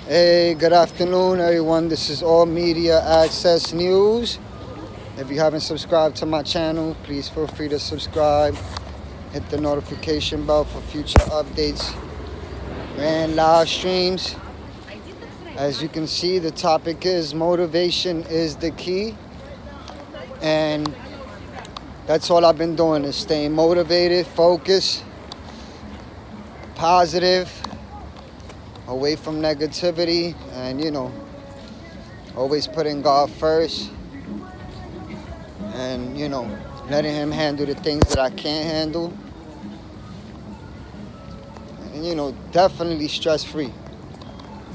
Hey, good afternoon, everyone. This is All Media Access News. If you haven't subscribed to my channel, please feel free to subscribe. Hit the notification bell for future updates and live streams. As you can see, the topic is motivation is the key. And that's all I've been doing is staying motivated, focused, positive, away from negativity, and always putting God first, and letting Him handle the things that I can't handle, and definitely stress free.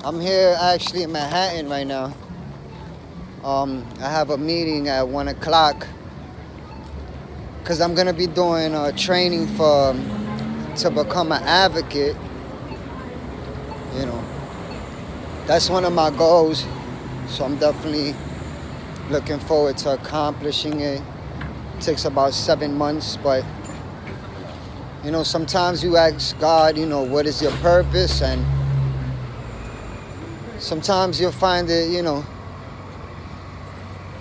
I'm here actually in Manhattan right now. I have a meeting at 1 o'clock because I'm gonna be doing a training to become an advocate. That's one of my goals, so I'm definitely looking forward to accomplishing it. It takes about 7 months, but sometimes you ask God, what is your purpose, and sometimes you'll find it,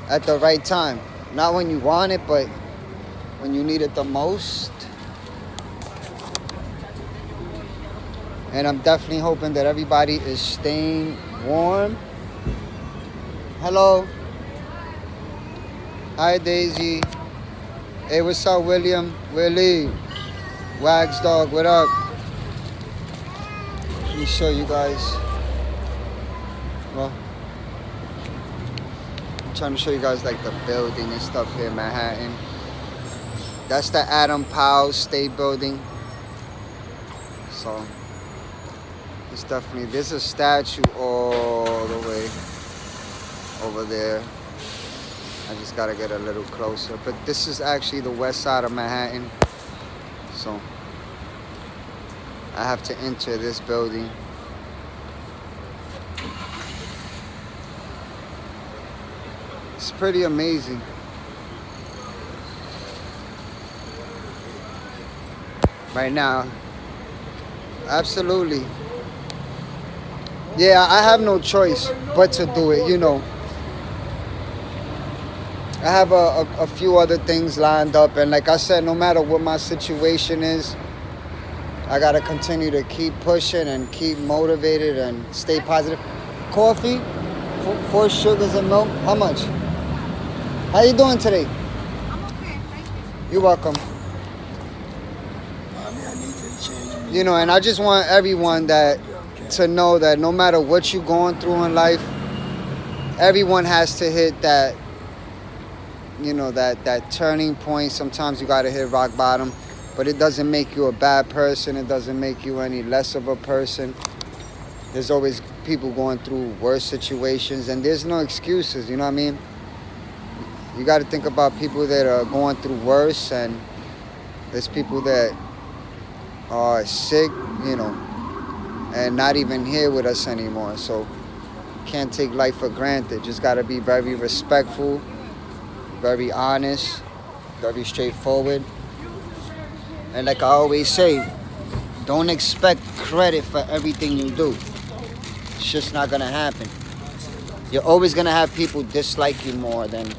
at the right time. Not when you want it, but when you need it the most. And I'm definitely hoping that everybody is staying warm. Hello. Hi, Daisy. Hey, what's up, William? Willie. Wags Dog, what up? Let me show you guys. Well, I'm trying to show you guys like the building and stuff here in Manhattan. That's the Adam Powell State Building. So it's definitely, there's a statue all the way over there. I just gotta get a little closer. But this is actually the west side of Manhattan. So I have to enter this building. It's pretty amazing. Right now. Absolutely. Yeah, I have no choice but to do it, I have a few other things lined up, and like I said, no matter what my situation is, I gotta continue to keep pushing and keep motivated and stay positive. Coffee, 4 sugars and milk. How much? How you doing today? I'm okay, thank you. You're welcome. And I just want everyone to know that no matter what you're going through in life, everyone has to hit that, that turning point. Sometimes you gotta hit rock bottom, but it doesn't make you a bad person. It doesn't make you any less of a person. There's always people going through worse situations, and there's no excuses, you know what I mean? You gotta think about people that are going through worse, and there's people that are sick, and not even here with us anymore. So can't take life for granted. Just gotta be very respectful, very honest, very straightforward. And like I always say, don't expect credit for everything you do. It's just not gonna happen. You're always gonna have people dislike you more than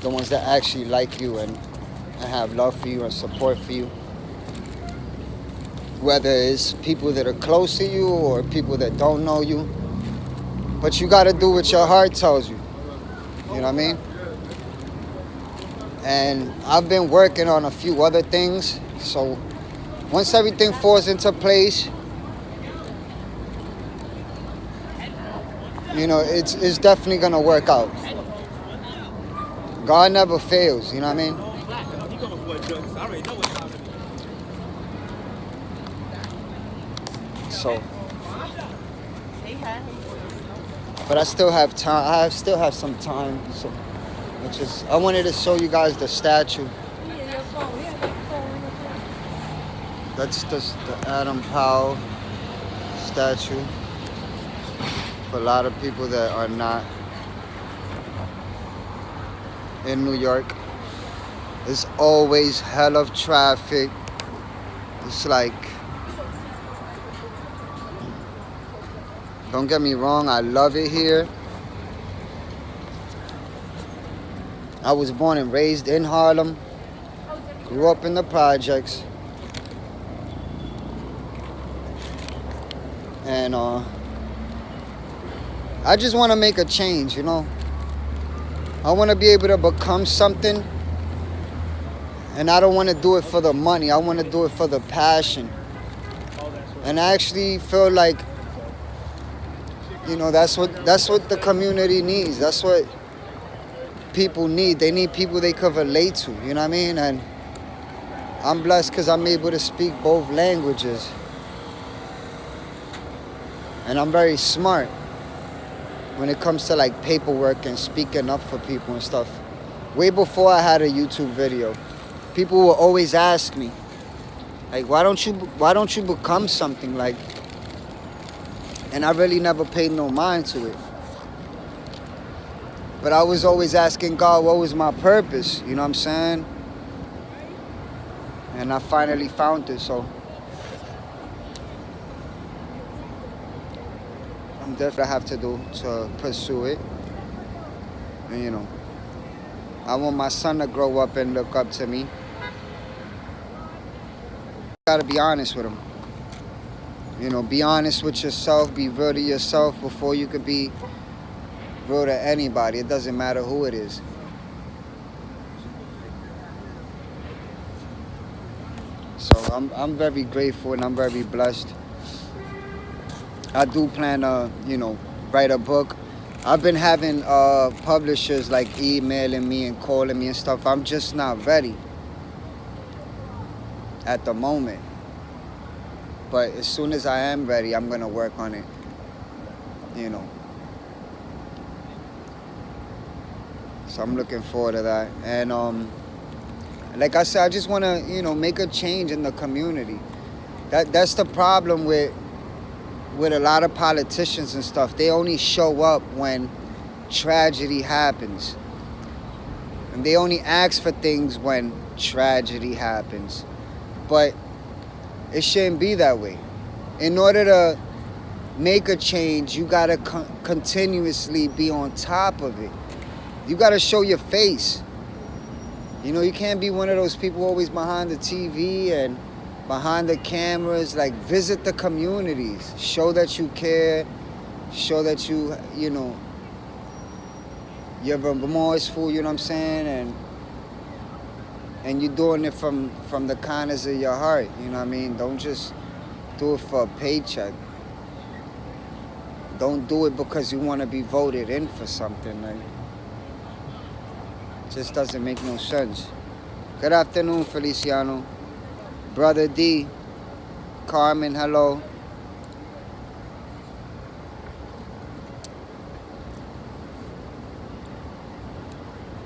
the ones that actually like you and have love for you and support for you. Whether it's people that are close to you or people that don't know you. But you gotta do what your heart tells you. You know what I mean? And I've been working on a few other things. So once everything falls into place, it's definitely gonna work out. God never fails, you know what I mean? So, but I still have time. I still have some time. So, I wanted to show you guys the statue. That's just the Adam Powell statue. For a lot of people that are not in New York, there's always hell of traffic. It's like Don't get me wrong, I love it here. I was born and raised in Harlem, grew up in the projects, and I just want to make a change, you know. I want to be able to become something, and I don't want to do it for the money. I want to do it for the passion. And I actually feel like, you know, that's what the community needs. That's what people need. They need people they could relate to, you know what I mean? And I'm blessed because I'm able to speak both languages. And I'm very smart when it comes to like paperwork and speaking up for people and stuff. Way before I had a YouTube video, people will always ask me, like, why don't you become something, like, and I really never paid no mind to it. But I was always asking God, what was my purpose? You know what I'm saying? And I finally found it, so I'm definitely have to do to pursue it. And, you know, I want my son to grow up and look up to me. Gotta be honest with him. You know, be honest with yourself, be real to yourself before you could be real to anybody. It doesn't matter who it is. So I'm very grateful and I'm very blessed. I do plan to, you know, write a book. I've been having publishers like emailing me and calling me and stuff. I'm just not ready at the moment. But as soon as I am ready, I'm gonna work on it, you know. So I'm looking forward to that. And like I said, I just wanna, you know, make a change in the community. That's the problem with a lot of politicians and stuff. They only show up when tragedy happens. And they only ask for things when tragedy happens. But it shouldn't be that way. In order to make a change, you gotta continuously be on top of it. You gotta show your face. You know, you can't be one of those people always behind the TV and behind the cameras. Like, visit the communities. Show that you care. Show that you know, you're remorseful, you know what I'm saying? And you're doing it from the kindness of your heart, you know what I mean? Don't just do it for a paycheck. Don't do it because you want to be voted in for something. Like, it just doesn't make no sense. Good afternoon, Feliciano. Brother D, Carmen, hello.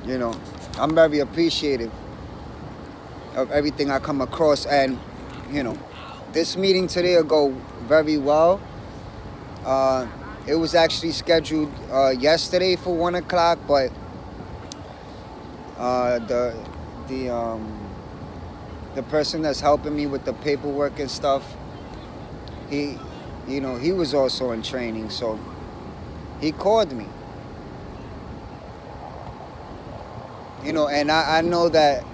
You know, I'm very appreciative of everything I come across, and you know, this meeting today will go very well. It was actually scheduled yesterday for 1 o'clock, but the person that's helping me with the paperwork and stuff, he was also in training, so he called me. You know, and I know that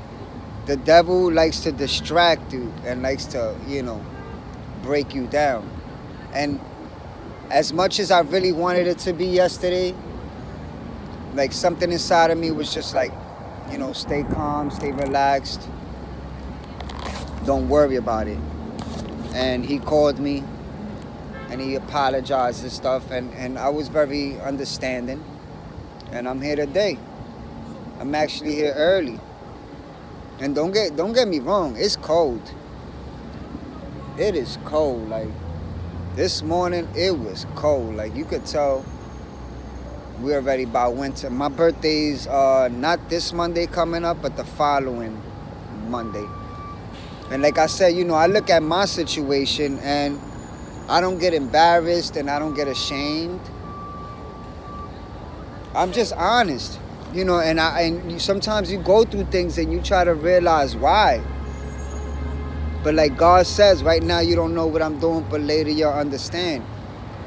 the devil likes to distract you and likes to, you know, break you down. And as much as I really wanted it to be yesterday, like, something inside of me was just like, you know, stay calm, stay relaxed. Don't worry about it. And he called me and he apologized and stuff. And I was very understanding. And I'm here today. I'm actually here early. And don't get me wrong, it's cold. It is cold. Like, this morning, it was cold. Like, you could tell we're already about winter. My birthday's not this Monday coming up, but the following Monday. And like I said, you know, I look at my situation and I don't get embarrassed and I don't get ashamed. I'm just honest. You know, and sometimes you go through things and you try to realize why. But like God says, right now you don't know what I'm doing, but later you'll understand.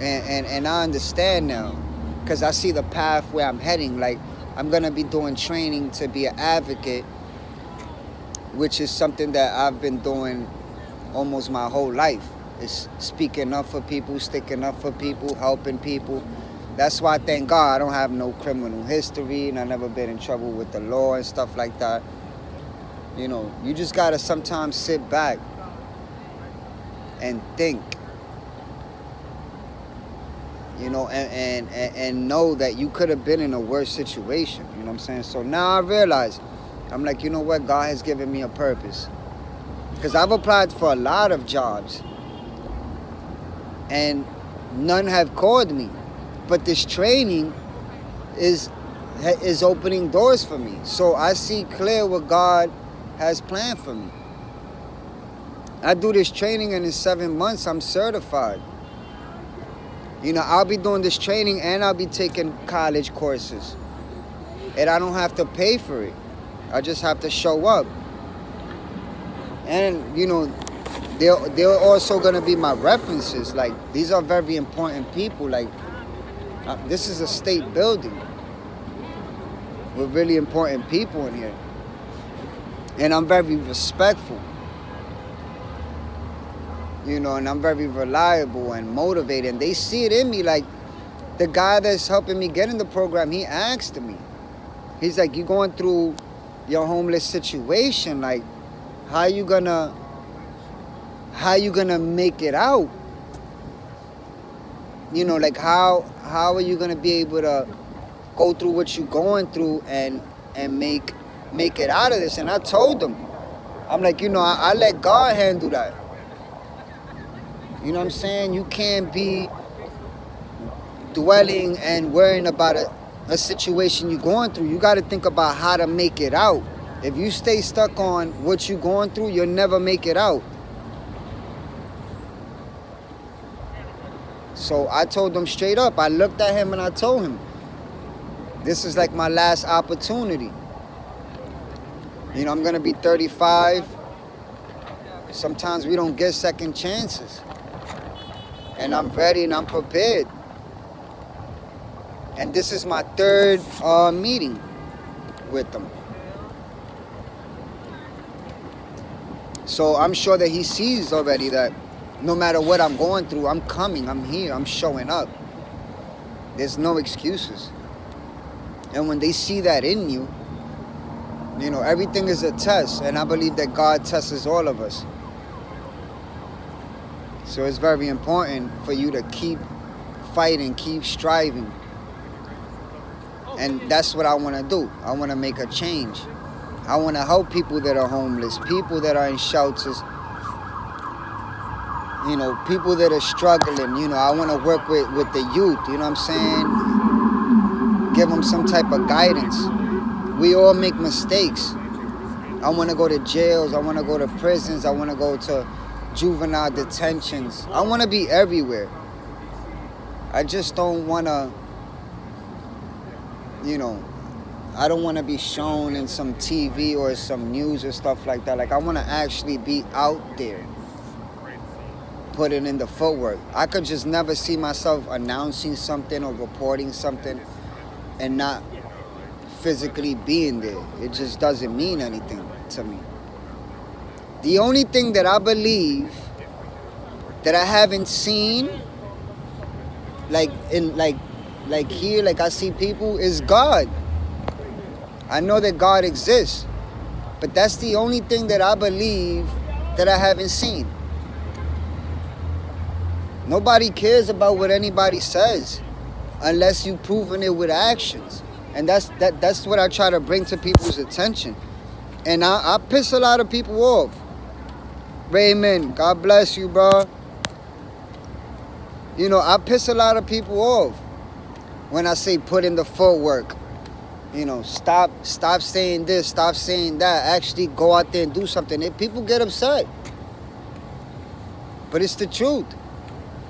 And I understand now, because I see the path where I'm heading. Like, I'm gonna be doing training to be an advocate, which is something that I've been doing almost my whole life. Is speaking up for people, sticking up for people, helping people. That's why I thank God I don't have no criminal history and I've never been in trouble with the law and stuff like that. You know, you just gotta sometimes sit back and think, you know, and know that you could have been in a worse situation. You know what I'm saying? So now I realize, I'm like, you know what? God has given me a purpose. Because I've applied for a lot of jobs and none have called me. But this training is opening doors for me. So I see clear what God has planned for me. I do this training and in 7 months I'm certified. You know, I'll be doing this training and I'll be taking college courses. And I don't have to pay for it. I just have to show up. And, you know, they're also going to be my references. Like, these are very important people. Like, this is a state building with really important people in here. And I'm very respectful. You know, and I'm very reliable and motivated. And they see it in me. Like, the guy that's helping me get in the program, he asked me. He's like, you going through your homeless situation. Like, how you gonna make it out? You know, like, how are you gonna be able to go through what you're going through and make it out of this? And I told them, I'm like, you know, I let God handle that. You know what I'm saying? You can't be dwelling and worrying about a situation you're going through. You got to think about how to make it out. If you stay stuck on what you're going through, you'll never make it out. So I told him straight up. I looked at him and I told him, this is like my last opportunity. You know, I'm going to be 35. Sometimes we don't get second chances. And I'm ready and I'm prepared. And this is my third meeting with them. So I'm sure that he sees already that no matter what I'm going through, I'm coming, I'm here, I'm showing up. There's no excuses. And when they see that in you, you know, everything is a test. And I believe that God tests all of us. So it's very important for you to keep fighting, keep striving. And that's what I want to do. I want to make a change. I want to help people that are homeless, people that are in shelters, you know, people that are struggling. You know, I want to work with the youth, you know what I'm saying? Give them some type of guidance. We all make mistakes. I want to go to jails. I want to go to prisons. I want to go to juvenile detentions. I want to be everywhere. I just don't want to, you know, I don't want to be shown in some TV or some news or stuff like that. Like, I want to actually be out there, putting in the footwork. I could just never see myself announcing something or reporting something and not physically being there. It just doesn't mean anything to me. The only thing that I believe that I haven't seen, like here, like I see people, is God. I know that God exists, but that's the only thing that I believe that I haven't seen. Nobody cares about what anybody says unless you've proven it with actions. And that's what I try to bring to people's attention. And I piss a lot of people off. Raymond, God bless you, bro. You know, I piss a lot of people off when I say put in the footwork. You know, stop saying this, stop saying that. Actually go out there and do something. If people get upset. But it's the truth.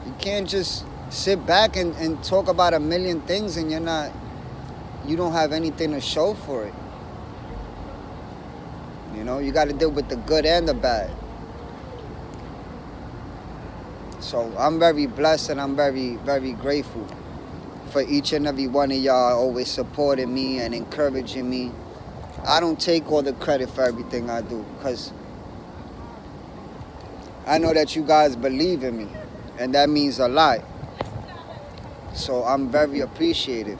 You can't just sit back and talk about a million things and you don't have anything to show for it. You know, you got to deal with the good and the bad. So I'm very blessed and I'm very, very grateful for each and every one of y'all always supporting me and encouraging me. I don't take all the credit for everything I do because I know that you guys believe in me, and that means a lot. So I'm very appreciative.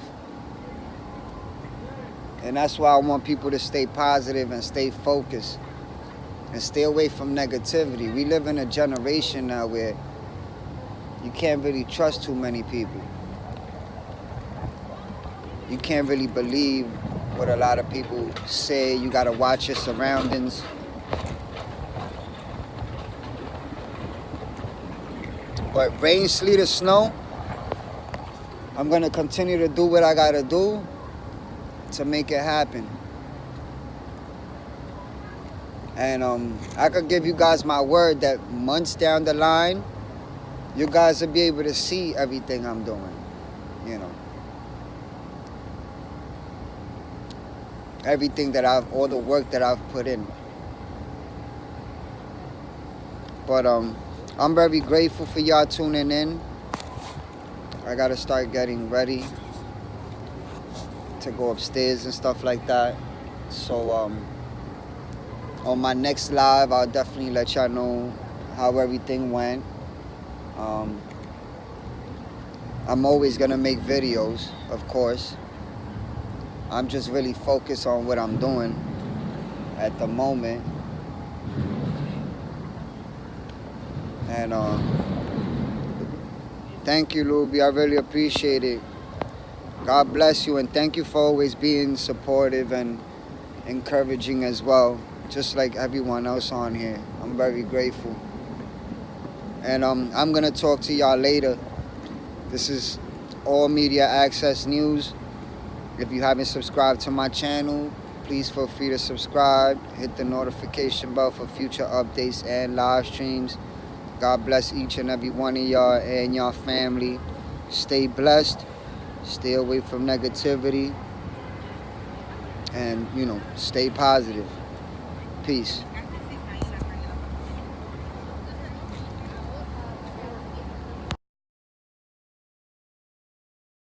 And that's why I want people to stay positive and stay focused and stay away from negativity. We live in a generation now where you can't really trust too many people. You can't really believe what a lot of people say. You gotta watch your surroundings. But rain, sleet, or snow, I'm gonna continue to do what I gotta do to make it happen. And I could give you guys my word that months down the line, you guys will be able to see everything I'm doing, you know. Everything that all the work that I've put in. But I'm very grateful for y'all tuning in. I gotta start getting ready to go upstairs and stuff like that. So on my next live, I'll definitely let y'all know how everything went. I'm always gonna make videos, of course. I'm just really focused on what I'm doing at the moment. And thank you, Luby. I really appreciate it. God bless you, and thank you for always being supportive and encouraging as well, just like everyone else on here. I'm very grateful. And I'm gonna talk to y'all later. This is All Media Access News. If you haven't subscribed to my channel, please feel free to subscribe. Hit the notification bell for future updates and live streams. God bless each and every one of y'all and y'all family. Stay blessed. Stay away from negativity. And, you know, stay positive. Peace.